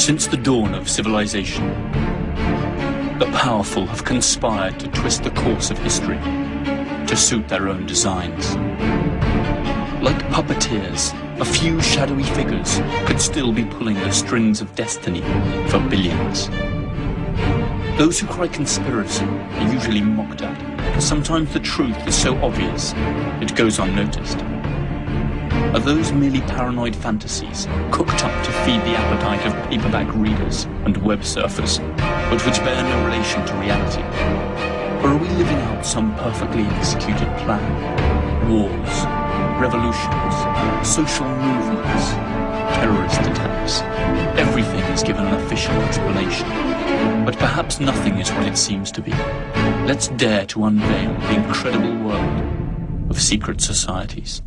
Since the dawn of civilization, the powerful have conspired to twist the course of history to suit their own designs. Like puppeteers, a few shadowy figures could still be pulling the strings of destiny for billions. Those who cry conspiracy are usually mocked at, because sometimes the truth is so obvious it goes unnoticed. Are those merely paranoid fantasies cooked up to feed the appetite of paperback readers and web surfers, but which bear no relation to reality? Or are we living out some perfectly executed plan? Wars, revolutions, social movements, terrorist attacks. Everything is given an official explanation. But perhaps nothing is what it seems to be. Let's dare to unveil the incredible world of secret societies.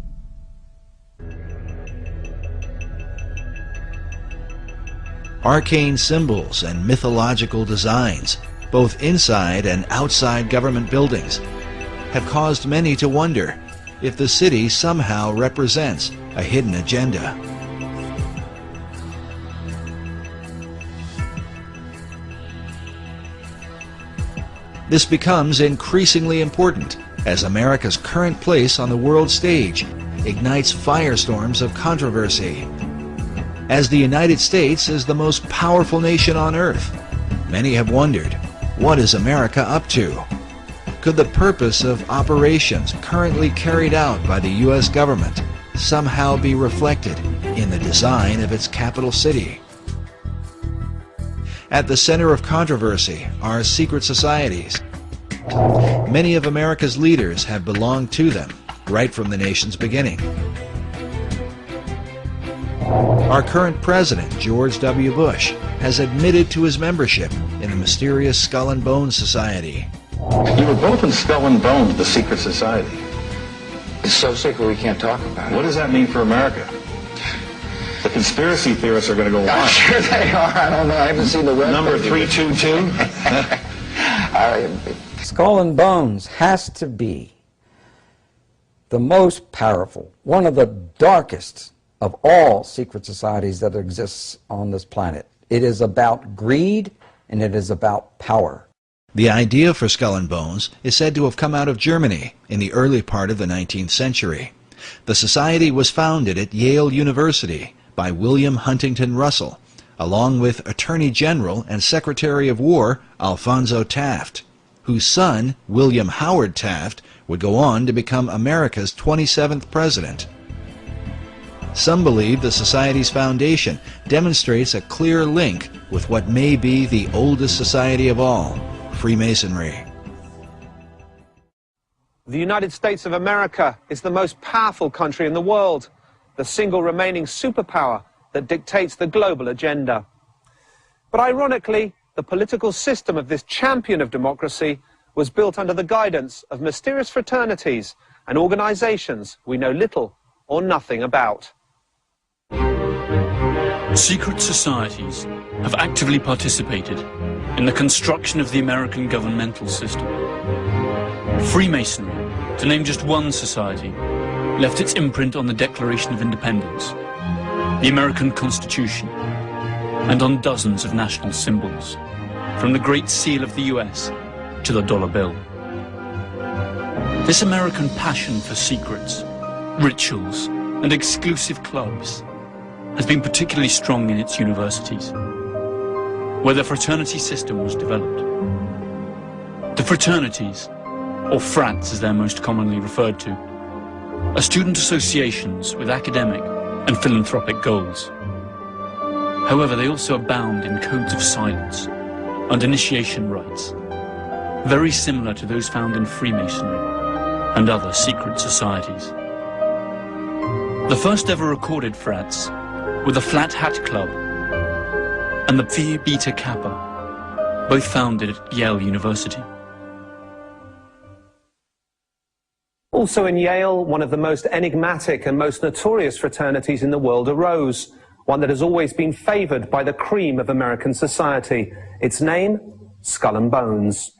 Arcane symbols and mythological designs, both inside and outside government buildings, have caused many to wonder if the city somehow represents a hidden agenda. This becomes increasingly important as America's current place on the world stage ignites firestorms of controversy. As the United States is the most powerful nation on earth, many have wondered, what is America up to? Could the purpose of operations currently carried out by the U.S. government somehow be reflected in the design of its capital city? At the center of controversy are secret societies. Many of America's leaders have belonged to them right from the nation's beginning. Our current president, George W. Bush, has admitted to his membership in the mysterious Skull and Bones Society. You were both in Skull and Bones, the secret society. It's so secret we can't talk about it. What does that mean for America? The conspiracy theorists are going to go wild. I'm sure they are. I don't know. I haven't seen the web. Number 322? Skull and Bones has to be the most powerful, one of the darkest of all secret societies that exists on this planet. It is about greed and it is about power. The idea for Skull and Bones is said to have come out of Germany in the early part of the 19th century. The society was founded at Yale University by William Huntington Russell, along with Attorney General and Secretary of War Alphonso Taft, whose son, William Howard Taft, would go on to become America's 27th president. Some believe the Society's foundation demonstrates a clear link with what may be the oldest society of all, Freemasonry. The United States of America is the most powerful country in the world, the single remaining superpower that dictates the global agenda. But ironically, the political system of this champion of democracy was built under the guidance of mysterious fraternities and organizations we know little or nothing about. Secret societies have actively participated in the construction of the American governmental system. Freemasonry, to name just one society, left its imprint on the Declaration of Independence, the American Constitution, and on dozens of national symbols, from the Great Seal of the US to the dollar bill. This American passion for secrets, rituals, and exclusive clubs has been particularly strong in its universities, where the fraternity system was developed. The fraternities, or frats as they're most commonly referred to, are student associations with academic and philanthropic goals. However, they also abound in codes of silence and initiation rites, very similar to those found in Freemasonry and other secret societies. The first ever recorded frats were the Flat Hat Club and the Phi Beta Kappa, both founded at Yale University. Also in Yale, one of the most enigmatic and most notorious fraternities in the world arose, one that has always been favored by the cream of American society. Its name, Skull and Bones.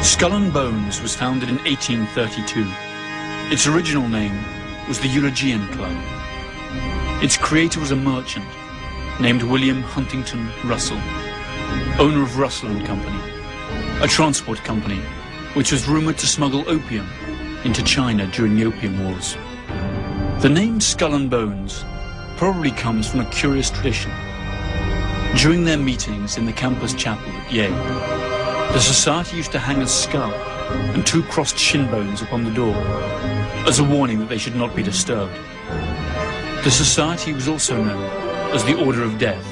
Skull and Bones was founded in 1832. Its original name was the Eulogian Club. Its creator was a merchant named William Huntington Russell, owner of Russell and Company, a transport company which was rumoured to smuggle opium into China during the Opium Wars. The name Skull and Bones probably comes from a curious tradition. During their meetings in the campus chapel at Yale, the society used to hang a skull and 2 crossed shin bones upon the door as a warning that they should not be disturbed. The society was also known as the Order of Death,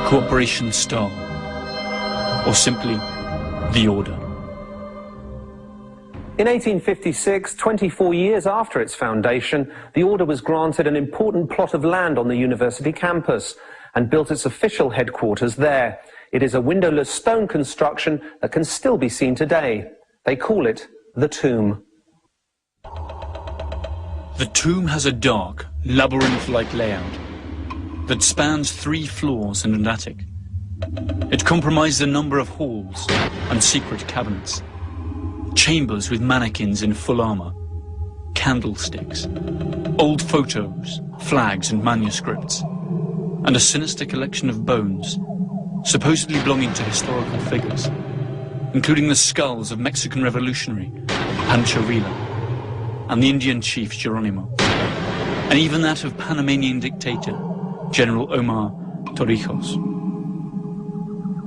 Cooperation Star, or simply the Order. In 1856, 24 years after its foundation, the Order was granted an important plot of land on the university campus and built its official headquarters there. It is a windowless stone construction that can still be seen today. They call it the Tomb. The tomb has a dark, labyrinth-like layout that spans 3 floors and an attic. It comprises a number of halls and secret cabinets, chambers with mannequins in full armour, candlesticks, old photos, flags and manuscripts, and a sinister collection of bones, supposedly belonging to historical figures, including the skulls of Mexican revolutionary Pancho Villa and the Indian chief Geronimo, and even that of Panamanian dictator General Omar Torrijos.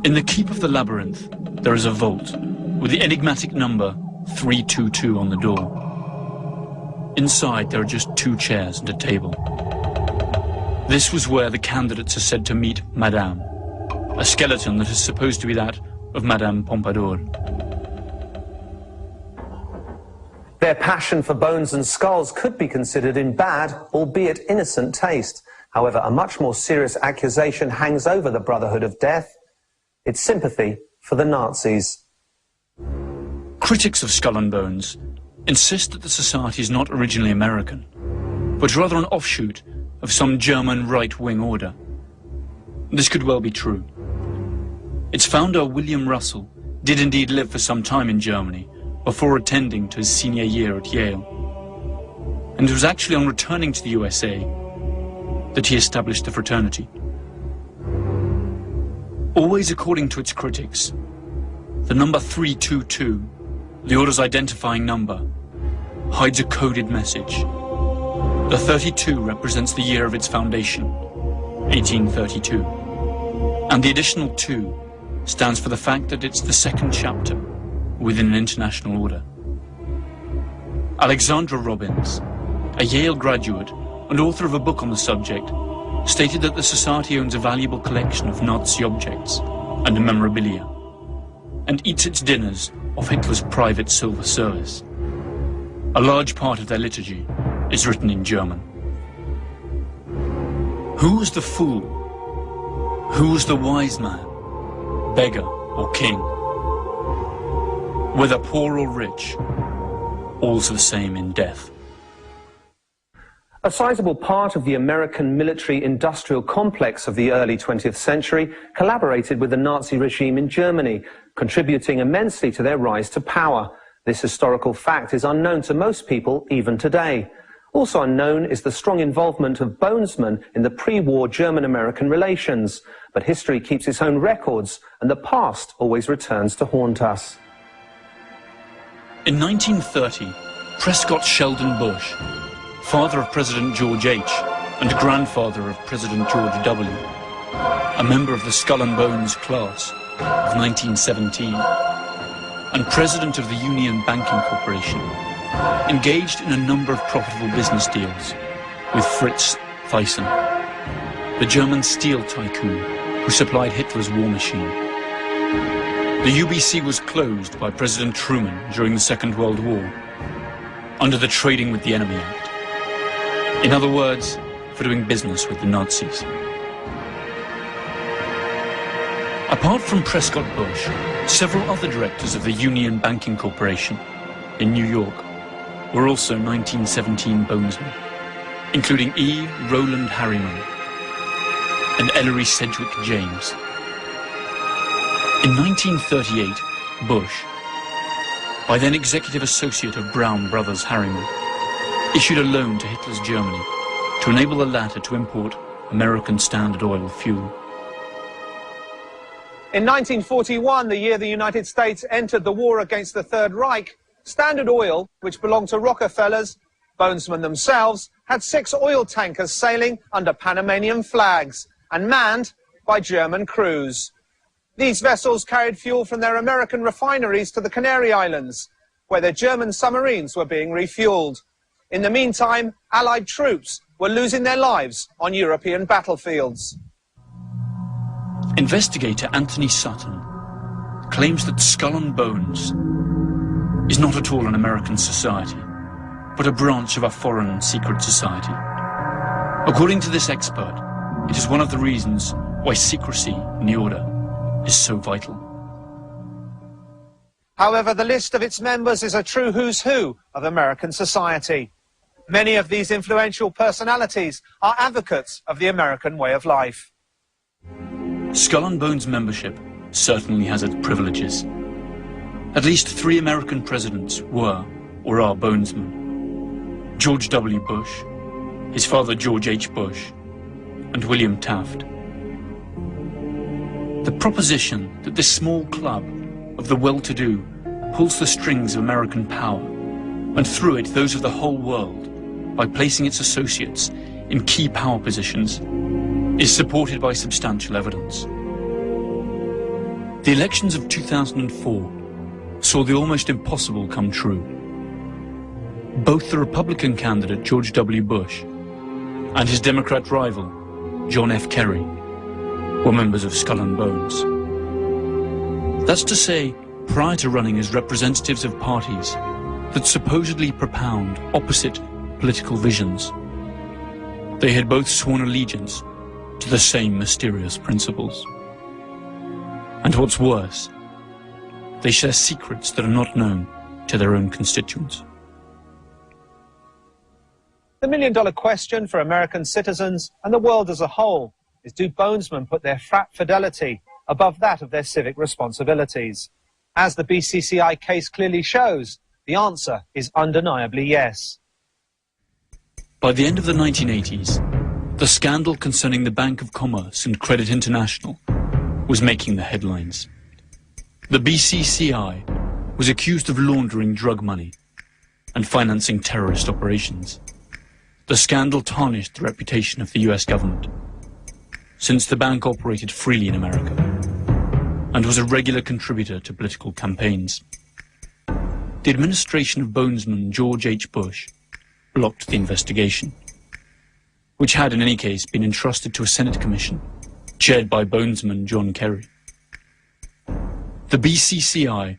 In the keep of the labyrinth, there is a vault with the enigmatic number 322 on the door. Inside, there are just 2 chairs and a table. This was where the candidates are said to meet Madame, a skeleton that is supposed to be that of Madame Pompadour. Their passion for bones and skulls could be considered in bad, albeit innocent taste. However, a much more serious accusation hangs over the Brotherhood of Death: its sympathy for the Nazis. Critics of Skull and Bones insist that the society is not originally American, but rather an offshoot of some German right-wing order. This could well be true. Its founder, William Russell, did indeed live for some time in Germany before attending to his senior year at Yale. And it was actually on returning to the USA that he established the fraternity. Always according to its critics, the number 322, the order's identifying number, hides a coded message. The 32 represents the year of its foundation, 1832, and the additional 2 stands for the fact that it's the 2nd chapter within an international order. Alexandra Robbins, a Yale graduate and author of a book on the subject, stated that the society owns a valuable collection of Nazi objects and memorabilia, and eats its dinners off Hitler's private silver service. A large part of their liturgy is written in German. Who was the fool? Who was the wise man, beggar or king? Whether poor or rich, all's the same in death. A sizable part of the American military-industrial complex of the early 20th century collaborated with the Nazi regime in Germany, contributing immensely to their rise to power. This historical fact is unknown to most people even today. Also unknown is the strong involvement of Bonesmen in the pre-war German-American relations. But history keeps its own records, and the past always returns to haunt us. In 1930, Prescott Sheldon Bush, father of President George H. and grandfather of President George W., a member of the Skull and Bones class of 1917, and president of the Union Banking Corporation, engaged in a number of profitable business deals with Fritz Thyssen, the German steel tycoon who supplied Hitler's war machine. The UBC was closed by President Truman during the Second World War under the Trading with the Enemy Act. In other words, for doing business with the Nazis. Apart from Prescott Bush, several other directors of the Union Banking Corporation in New York were also 1917 Bonesmen, including E. Roland Harriman and Ellery Sedgwick James. In 1938, Bush, by then executive associate of Brown Brothers Harriman, issued a loan to Hitler's Germany to enable the latter to import American Standard Oil fuel. In 1941, the year the United States entered the war against the Third Reich, Standard Oil, which belonged to Rockefellers, Bonesmen themselves, had 6 oil tankers sailing under Panamanian flags and manned by German crews. These vessels carried fuel from their American refineries to the Canary Islands, where their German submarines were being refueled. In the meantime, Allied troops were losing their lives on European battlefields. Investigator Anthony Sutton claims that Skull and Bones is not at all an American society, but a branch of a foreign secret society. According to this expert, it is one of the reasons why secrecy in the order is so vital. However, the list of its members is a true who's who of American society. Many of these influential personalities are advocates of the American way of life. Skull and Bones membership certainly has its privileges. At least 3 American presidents were or are Bonesmen: George W. Bush, his father George H. Bush, and William Taft. The proposition that this small club of the well-to-do pulls the strings of American power, and through it those of the whole world, by placing its associates in key power positions, is supported by substantial evidence. The elections of 2004 saw the almost impossible come true. Both the Republican candidate George W. Bush and his Democrat rival John F. Kerry were members of Skull and Bones. That's to say, prior to running as representatives of parties that supposedly propound opposite political visions, they had both sworn allegiance to the same mysterious principles. And what's worse, they share secrets that are not known to their own constituents. The million-dollar question for American citizens and the world as a whole is, do Bonesmen put their frat fidelity above that of their civic responsibilities? As the BCCI case clearly shows, the answer is undeniably yes. By the end of the 1980s, the scandal concerning the Bank of Commerce and Credit International was making the headlines. The BCCI was accused of laundering drug money and financing terrorist operations. The scandal tarnished the reputation of the US government, since the bank operated freely in America and was a regular contributor to political campaigns. The administration of Bonesman George H. Bush blocked the investigation, which had in any case been entrusted to a Senate commission chaired by Bonesman John Kerry. The BCCI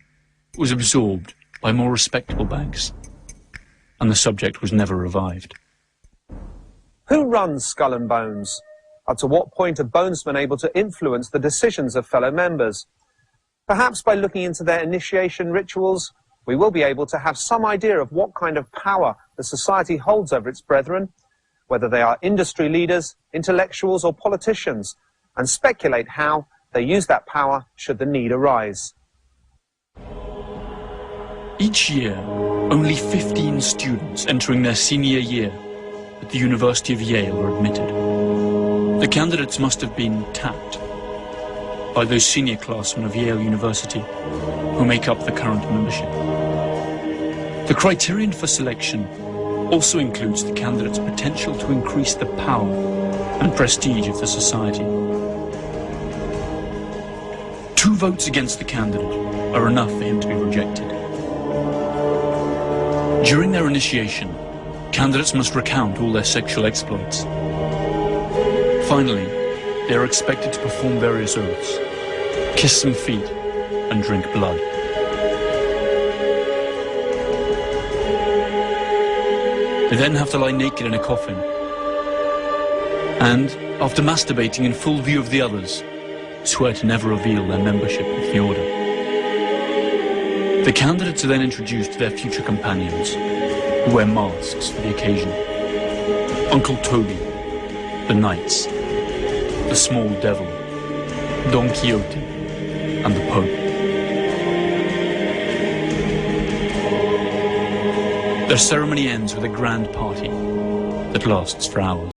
was absorbed by more respectable banks, and the subject was never revived. Who runs Skull and Bones? Up to what point are Bonesmen able to influence the decisions of fellow members? Perhaps by looking into their initiation rituals, we will be able to have some idea of what kind of power the society holds over its brethren, whether they are industry leaders, intellectuals or politicians, and speculate how they use that power should the need arise. Each year, only 15 students entering their senior year at the University of Yale are admitted. The candidates must have been tapped by those senior classmen of Yale University who make up the current membership. The criterion for selection also includes the candidate's potential to increase the power and prestige of the society. 2 votes against the candidate are enough for him to be rejected. During their initiation, candidates must recount all their sexual exploits. Finally, they are expected to perform various oaths, kiss some feet, and drink blood. They then have to lie naked in a coffin, and, after masturbating in full view of the others, swear to never reveal their membership of the order. The candidates are then introduced to their future companions, who wear masks for the occasion. Uncle Toby, the Knights, the Small Devil, Don Quixote, and the Pope. Their ceremony ends with a grand party that lasts for hours.